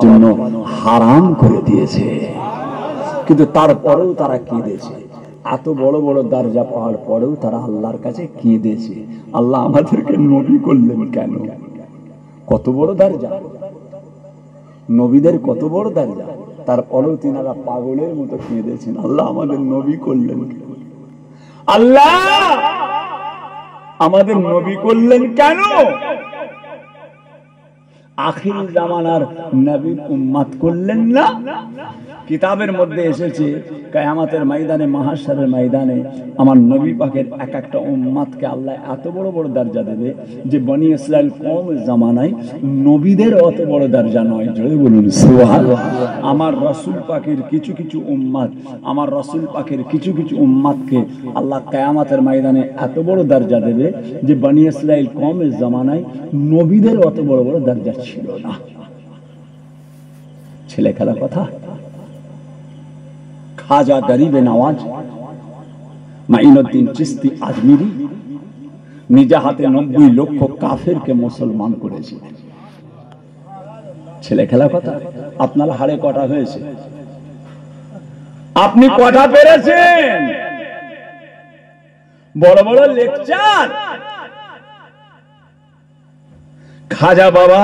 জন্য হারাম করে দিয়েছে, কিন্তু তারপরেও তারা কেঁদেছে। এত বড় বড় দরজা পাওয়ার পরেও তারা আল্লাহর কাছে কেঁদেছে, আল্লাহ আমাদেরকে নবী করলেন কেন? কত বড় দরজা, নবীদের কত বড় দরজা, তারপরেও তিনারা পাগলের মতো কেঁদেছেন, আল্লাহ আমাদের নবী করলেন কেন? আল্লাহ আমাদের নবী করলেন কেন? আখির জামানার নবীর উম্মত করলেন না? কিতাবের মধ্যে এসেছে কিয়ামতের ময়দানে, মাহশরের ময়দানে আমার নবী পাকের এক একটা উম্মতকে আল্লাহ এত বড় বড় দরজা দেবে যে বনি ইসরাইল কম জামানায় নবীদের অত বড় দরজা নয়। জোরে বলুন সুবহানাল্লাহ। আমার রাসূল পাকের কিছু কিছু উম্মত, আমার রাসূল পাকের কিছু কিছু উম্মতকে আল্লাহ কিয়ামতের ময়দানে এত বড় দরজা দেবে যে বনি ইসরাইল কম জামানায় নবীদের অত বড় বড় দরজা ছিল না। ছেলে খেলা কথা। খাজা গরিবে নওয়াজ মাইনুদ্দিন চিশতি আজমিরি নিজে হাতে 90 লক্ষ কাফেরকে মুসলমান করেছে। ছেলে খেলা কথা। আপনার হাড়ে কটা হয়েছে? আপনি কটা পেরেছেন? বড় বড় লেকচার। খাজা বাবা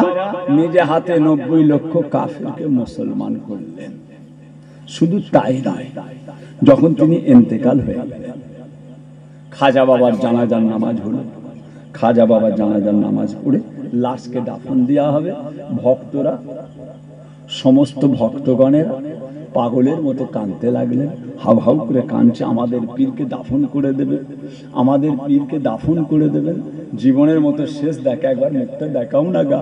নিজে হাতে 90 লক্ষ কাফেরকে মুসলমান করলেন। শুধু তাই নয়, যখন তিনি ইন্তেকাল হয়ে গেলেন, খাজা বাবার জানাজার নামাজ হলো। খাজা বাবার জানাজার নামাজ পড়ে লাশকে দাফন দেওয়া হবে। ভক্তরা, সমস্ত ভক্তগণেরা পাগলের মতো কাঁদতে লাগলেন, হাউ হাউ করে কাঁদছে, আমাদের পীরকে দাফন করে দেবে, আমাদের পীরকে দাফন করে দেবেন। জীবনের মতো শেষ দেখা, একবার মুখটা দেখাও না গা,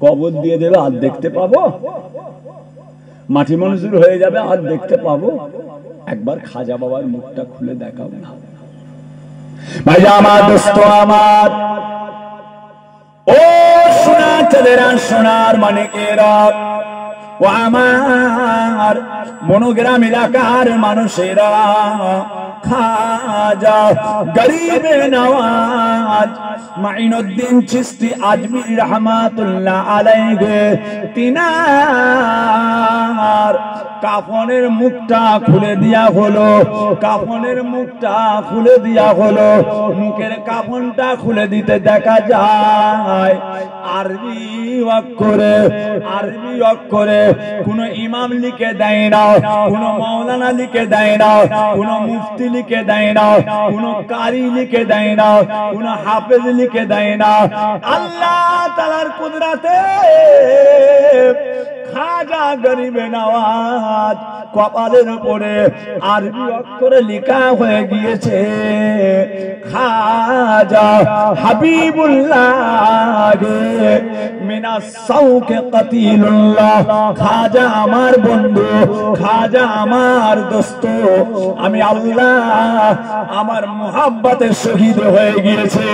কবর দিয়ে দেবে আর দেখতে পাবো, মাটি মনজুর হয়ে যাবে আর দেখতে পাবো, একবার খাজা বাবার মুখটা খুলে দেখাও না। ভাই আমার, দোস্ত আমার, ও সোনার ছেলেরা, সোনার মানিকেরা, ও আমার মনোগ্রাম এলাকার মানুষেরা, খাজা গরিবে নওয়াজ মাইনুদ্দিন চিশতি আজমিরি রহমাতুল্লাহ আলাইহি তিনার কাফনের মুখটা খুলে দেয়া হলো। কাফনের মুখটা খুলে দেয়া হলো। মুখের কাফনটা খুলে দিতে দেখা যায় আরবি অক্ষরে, আরবি অক্ষরে। কোন ইমাম লিখে দেয় না, কোন মাওলানা লিখে দেয় না, কোন মুফতি লিখে দেয় না, কোন কারি লিখে দেয় না, কোন হাফেজ লিখে দেয় না। আল্লাহ তাআলার কুদরতে খাজা গরিবে নওয়াজ কপালের উপরে আরবি অক্ষরে লেখা হয়ে গিয়েছে, খাজা হাবিবুল্লাহ মিনাস সাউকে কাতিলুল্লাহ। খাজা আমার বন্ধু, খাজা আমার দোস্ত, আমি আল্লাহ আমার মুহাব্বতে শহীদ হয়ে গিয়েছে।